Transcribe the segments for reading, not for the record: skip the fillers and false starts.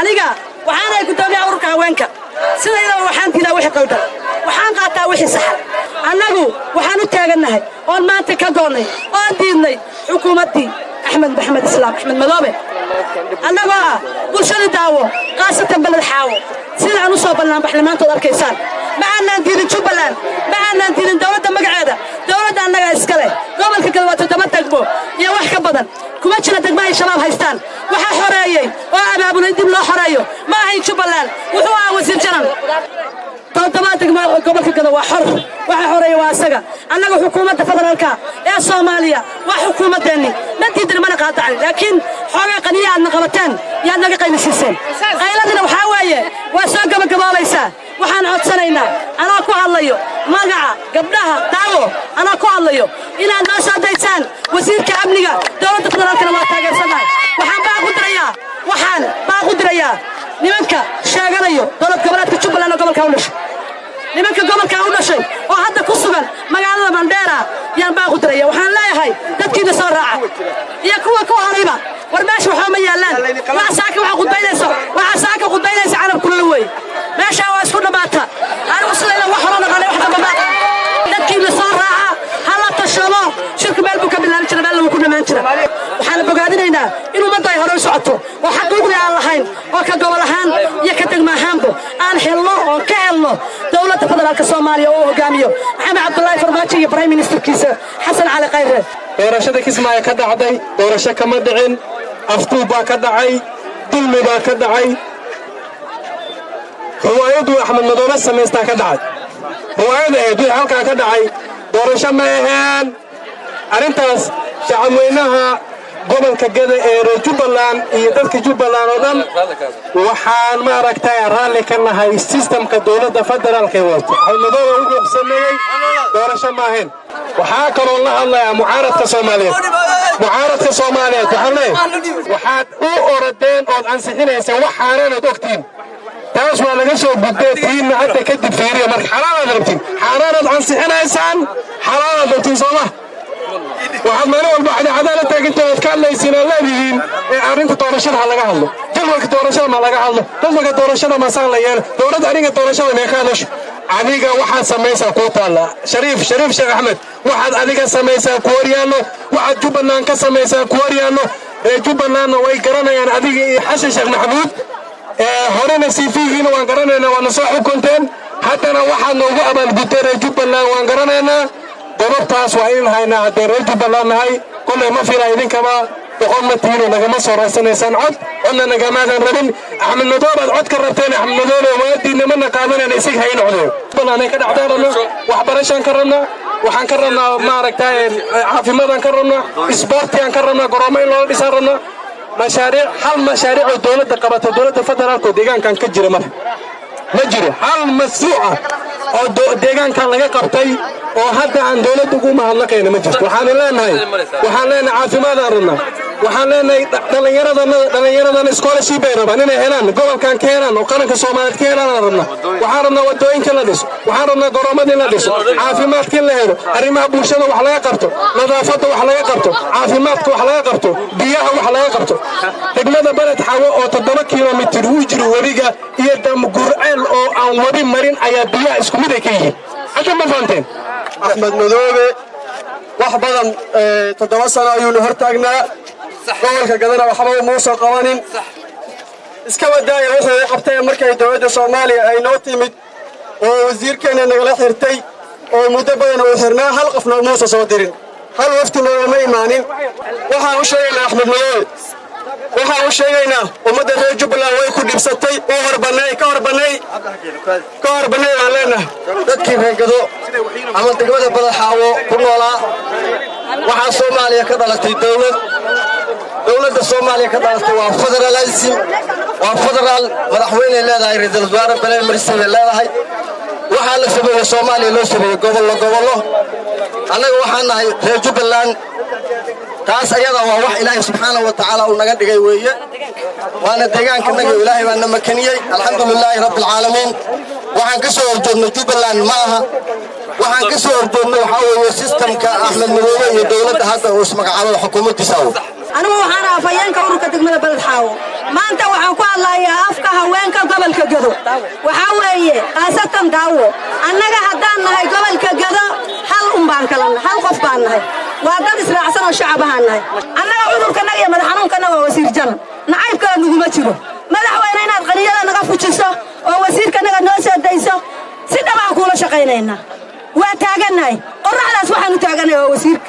aniga waxaan ay gudoomiyaha ururka haweenka sidayda waxaan diidaa wixii qaldan waxaan qaataa wixii sax annagu waxaan u taaganahay oo maanta ka go'nay oo diidnay xukuumadii axmed maxamed islaam axmed madoobe annagoo bulshada daawo qaasatan balad xaawo sidaan u soo ballaan baxlimaantood arkaysaan ma aanan diidin Jubbaland ma aanan diidin dawladda magaceeda dawladda annaga iska leh gobolka kale waa 7 degmo iyo wax ka badan kuma jira degmo ay shabaab haystaan waxa xoreeyay oo abaabulay dib loo xoreeyo ma ahayn Jubbaland wuxuu ahaa wasiir jaran 7 degmo gobolka kale waa xor waxa xoreeyay waa asaga annaga xukuumadda federaalka ee Soomaaliya waa xukuumadeeni ma diidin mana qaadacay laakiin xoogaa qaniya aad qabateen yaa naga qaybisiiseen qayladina waxa waaye waa soo gabagaboobaysaa waxaan codsanaynaa anaa ku hadlayo magaca gabdhaha daawo anaa ku hadlayo inaad noo soo daysaan wasiirka amniga dawladda federaalkana waa taageersanahay waxaan baa ku dirayaa nimanka sheeganayo dowlad goboleedka Jubbaland oo gobolka u dhashay nimanka gobolka u dhashay oo hadda ku sugan magaalada Mandheera yaan baa ku diraya waxaan leeyahay dadkiina soo raaca iyo kuwa ku horayba war meesha waxa ma yaalaan waxa saaka waxa qudbaynaysa carab kulul way meesha waa isku dhamaata anigu sidayna wax hore naqanay wax damba dadkiina soo raaca hala tashado shirka meel buu ka bilaaban jiray meel ku dhamaan jiray waxaan bogaadinaynaa in ummadda ay hore u socoto oo xaqiiqdi aan lahayn oo ka gobol ahaan iyo ka degmo ahaanba aan helno oo ka helno dawladda federaalka Soomaaliya oo hogaamiyo Maxamed Cabdullaahi Farmaajo iyo Prime Ministerkiisa Xasan Cali Khayre doorashada Kismaayo ka dhacday doorasho kama dhicin afduub baa ka dhacay dulmi baa ka dhacay ruwaayadu Axmed Madoobe sameystaa ka dhacay ruwaayada halka ka dhacay doorasho ma ahaan arintaas shacabweynaha gobolka Gada ee Jubbaland iyo dadka Jubbaland oo dhan waxaan ma aragtay raalli ka nahay systemka dawladda federaalka ee wato Axmed Madoobe uu qabsameeyay doorasho ma ahaan waxaa kaloo la hadlayaa mucaaradka Soomaaliyeed waxaad u orodeen oo ansixinaysaan waxaanad ogtiin taas waa laga soo gudbay tiina hadda ka dib fiiriyo marka xalaal rabtiin xalaal ansixinaysaan xalaal rabtiin Soomaa waxaad maalin walba cadaalad taaginteed ka hadlaysiin leedihiin ee arrinta doorashada laga hadlo jadwalka doorashada ma laga hadlo jadwalka doorashada ma saan la yeelo dawladda aniga doorashada ma ka hadasho adiga waxaad samaysaa ku taala Shariif Sheekh Axmed waxaad adiga samaysaa ku horyaano waxaad Jubbaland ka samaysaa ku horyaano Jubbaland way garanayaan adiga iyo Xasan Sheekh Maxamuud horena CV-giina waan garanaynaa waana soo xukunteen haddana waxaad noogu abaalgudeen Jubbaland waan garanaynaa gobobtaas waa in haynaa haddii reer Jubbaland nahay kullay ma fiila idinkaba boqol matiino nagama soo raasanaysaan codna nagamaadan rabin Axmed Madoobe aad cod ka rabteen Axmed Madoobe waadiina mana qaadanayna isaga hay noqdo Jubbaland ay ka dhacdaan waxbarashaan ka rabnaa waxaan ka rabnaa ma aragtay caafimaadaan ka rabnaa isboortigaan ka rabnaa garoomo in loo dhisan rabnaa mashaariic dawladda qabato dawladda federaalka deegaankan ka jira ma jiro hal mashruuc oo deegaankan laga qabtay oo hadda aan dawladda ugu mahadnaqayna ma jirto waxaan leenahay caafimaadaan rabnaa waxaan leenahay dhalinyaradan scholarship ay rabaan inay helaan gobolkan ka helaan oo qaranka Soomaaliyeed ka helaan rabnaa waxaan rabnaa wadooyinka la dhiso waxaan rabnaa garoomadii la dhiso caafimaadkii la helo arrimaha bulshada wax laga qabto nadaafadda wax laga qabto caafimaadka wax laga qabto biyaha wax laga qabto degmada Balad Xawo oo 7 kiiloomitir u jiro wariga iyo Damgurceel oo aan wadi marin ayaa biyaha isku mid ka yihiin hadda ma fahanteen Axmed Madoobe wax badan 7 sano ayuu hortaagnaa gobolka Gadana waxba ma soo qabanin iska wadaaya wuxuu qabtay markay dawladda Soomaaliya ay noo timid oo wasiirkeena nagala xirtay oo muddo badan oo xirnaa hal qofna ma soo dirin hal wafti ma imaanin waxaan u sheegaynaa Axmed Madoobe waxaan u sheegaynaa ummadda reer Jubbaland way ku dhibsatay oo ka horbanay aan leenahay dadkii reer Gado ama degmada Balad Xawo ku noolaa waxaa Soomaaliya ka dhalatay dawladda Soomaaliya ka dhalatay waa federalism waa federal madaxweyne leedahay ra'iisul wasaare Prime Minister leedahay waxaa la sameeyay Soomaaliya loo sameeyay gobollo anaga waxaan nahay reer Jubbaland taas ayada waa wax Ilaahay subxaanahu wa ta'ala uu naga dhigay weeye وانا ديغان كنغا إلهي وانا مكانيي الحمد لله رب العالمين waxaan ka soo horjeednay Jubbaland maaha waxaan ka soo horjeednay waxa weeye systemka Axmed Madoobe iyo dawladda hadda oo ismagacaabada xukuumaddiisa anigu waxaan afayeenka ururka degmada Baladxaawo maanta waxaan ku hadlayaa afka haweenka gobolka Gado waxa weeye qaasatan daawo annaga haddaan nahay gobolka Gado hal baan kala hal qof baan nahay waa dad israacsan oo shacab ahaan nahay annaga ururkanaga iyo madax xanuunkanaga waa wasiir jaran nacaybka naguma jiro madaxweyne inaad qaniyada naga fujiso oo wasiirkanaga noo soo dayso si dhabaan kula shaqaynaynaa waa taaganahay qorraxdaas waxaan u taaganahay waa wasiirka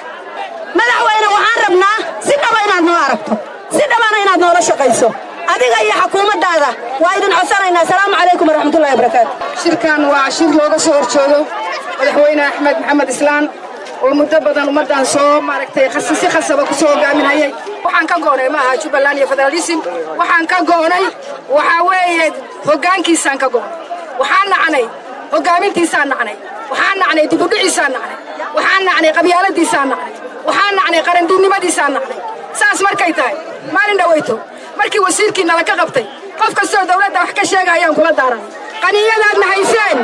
madaxweyne waxaan rabnaa si dhaba inaad noo aragto si dhabana inaad noola shaqayso adiga iyo xukuumaddaada waa idin codsanaynaa asalaamu calaykum waraxmatullaahi wabarakaatu shirkan waa shir looga soo horjeedo madaxweyne Axmed Maxamed Islaan oo muddo badan ummadan soo maaragtay si khasaba ku soo hogaaminayay waxaan ka goonay maaha Jubbaland iyo federalism waxaan ka goonay waxa weeye hoggaankiisaan ka goonay waxaan nacnay hoggaamintiisaan nacnay waxaan nacnay dib u dhiciisaan nacnay waxaan nacnay qabyaaladiisaan nacnay waxaan nacnay qarandiinimadiisaan nacnay saas markay tahay maalin dhaweyto markii wasiirkii nala ka qabtay qof kastoo dawladda wax ka sheegayaan kula daaran qaniyadaadna hayseen